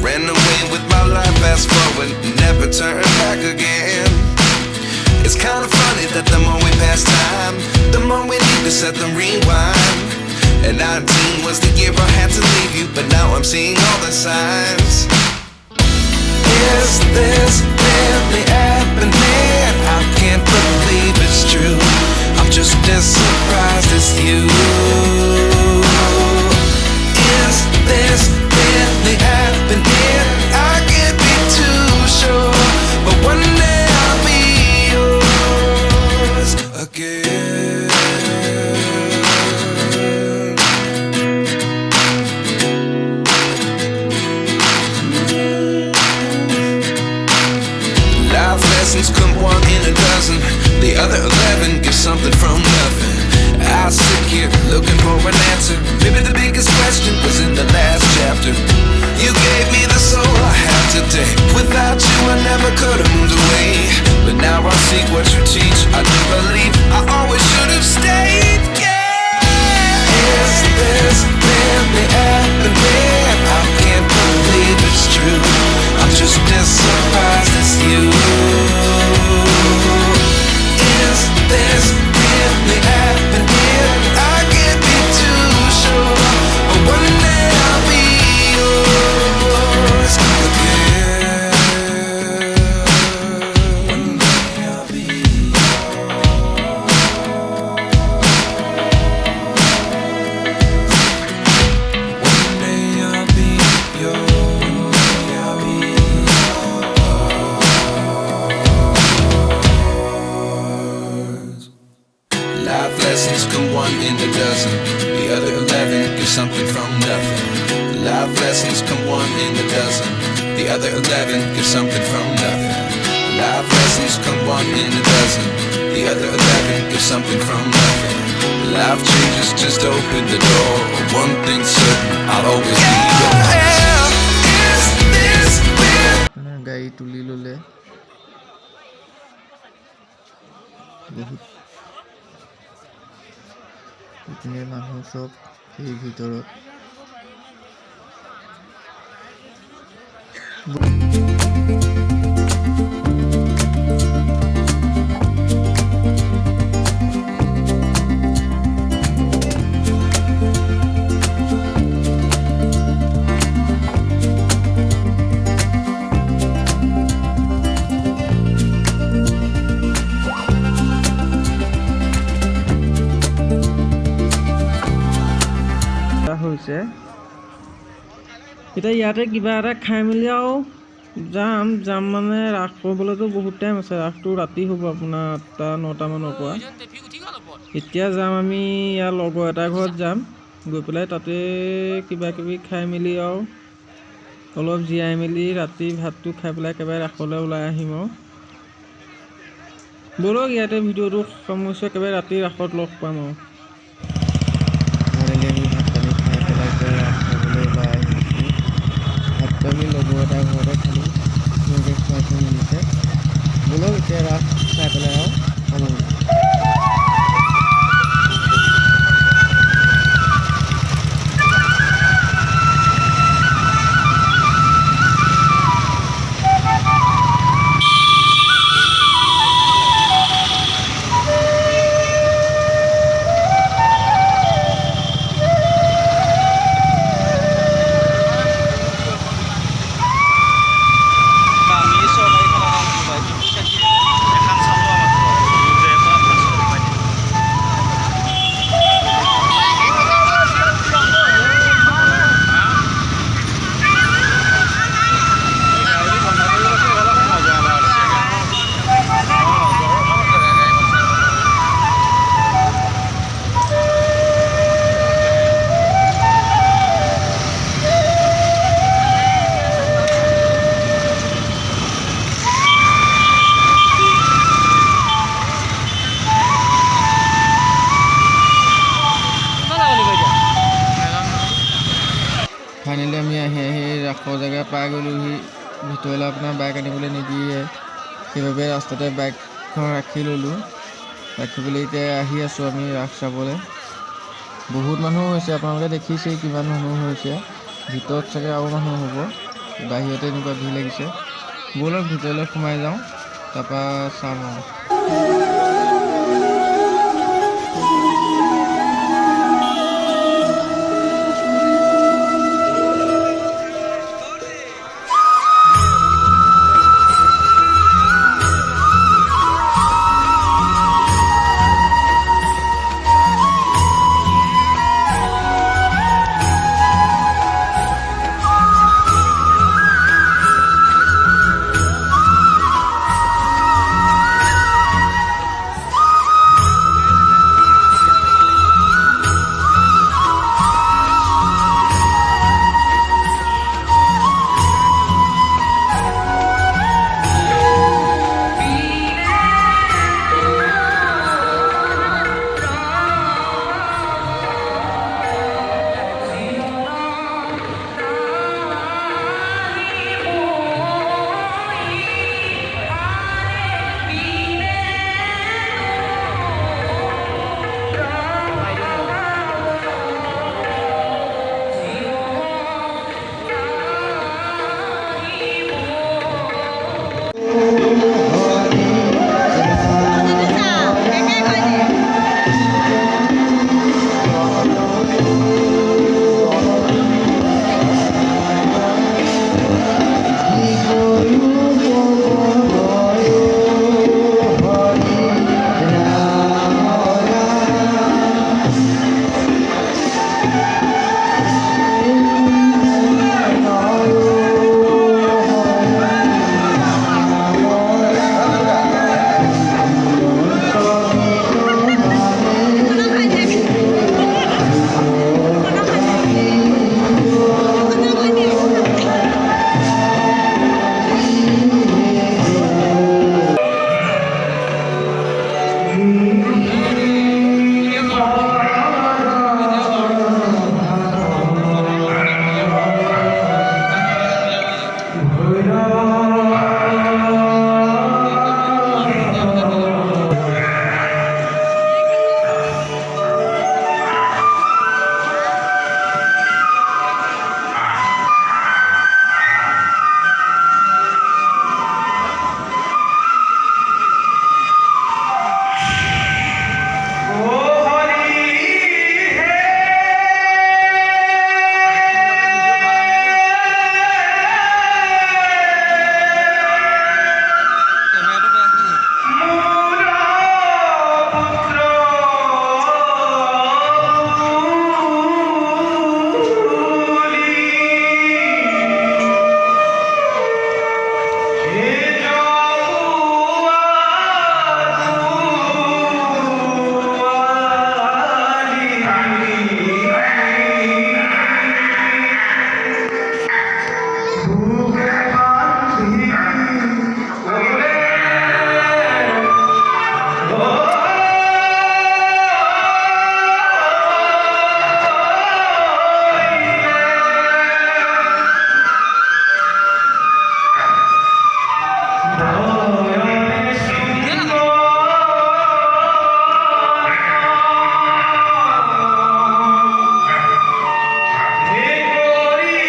ran away with my life, fast forward, never turn back again. It's kind of funny that the more we pass time, the more we need to set the rewind. And 19 was the year I had to leave you, but now I'm seeing all the signs. Is this really happening? I can't believe it's true. I'm just as surprised as you. Is this really happening? I can't be too sure, but one day I'll be yours again. Life lessons come one in a dozen. The other 11 get something from nothing. I sit here looking for an answer. Maybe the biggest question was in the last chapter. You gave me the soul I have today. Without you I never could have moved away. But now I see what you teach. I do believe I always should have stayed. Yeah. Is this really happening? I can't believe it's true. I'm just as surprised as you. Is this really happening? I can't be too sure, but one day I'll be yours again. One day I'll be One day I'll be yours. I'll be yours. Life lessons come one in a dozen. The other 11 get something from nothing. Life lessons come one in a dozen. The other 11 get something from nothing. Life lessons come one in a dozen. The other 11 get something from nothing. Life changes just open the door. One thing's certain, I'll always be yours. Is this real? গাড়ী তুলি ল'লে বহুত ইপিনে মানুহ চব এই ভিতৰত হৈছে এতিয়া ইয়াতে কিবা এটা খাই মেলি আৰু যাম মানে ৰাস কৰিবলৈতো বহুত টাইম আছে। ৰাসটো ৰাতি হ'ব আপোনাৰ 8-9টা মানৰ পৰা। এতিয়া যাম আমি ইয়াৰ লগৰ এটা ঘৰত যাম, গৈ পেলাই তাতে কিবা কিবি খাই মেলি আৰু অলপ জীয়াই মেলি ৰাতি ভাতটো খাই পেলাই একেবাৰে ৰাসলৈ ওলাই আহিম আৰু ব'লক ইয়াতে ভিডিঅ'টো সামৰিছোঁ। একেবাৰে ৰাতি ৰাসত লগ পাম আৰু আমি লগৰ এটা ঘৰতে খালোঁ, ধুনীয়াকৈ খুৱাইছে মিলিছে। ব'লক এতিয়া ৰাস চাই পেলাই আৰু সামৰিছোঁ। ফাইনেলি আমি আহি ৰাসৰ জেগা পাই গ'লোহি। ভিতৰলৈ আপোনাৰ বাইক আনিবলৈ নিদিয়ে, সেইবাবে ৰাস্তাতে বাইকখন ৰাখি ল'লোঁ। ৰাখিবলৈ এতিয়া আহি আছোঁ আমি ৰাস চাবলৈ। বহুত মানুহ হৈছে, আপোনালোকে দেখিছেই কিমান মানুহ হৈছে। ভিতৰত চাগে আৰু মানুহ হ'ব। বাহিৰতে এনেকুৱা ভিৰ লাগিছে ব'লক ভিতৰলৈ সোমাই যাওঁ তাৰপৰা চাম আৰু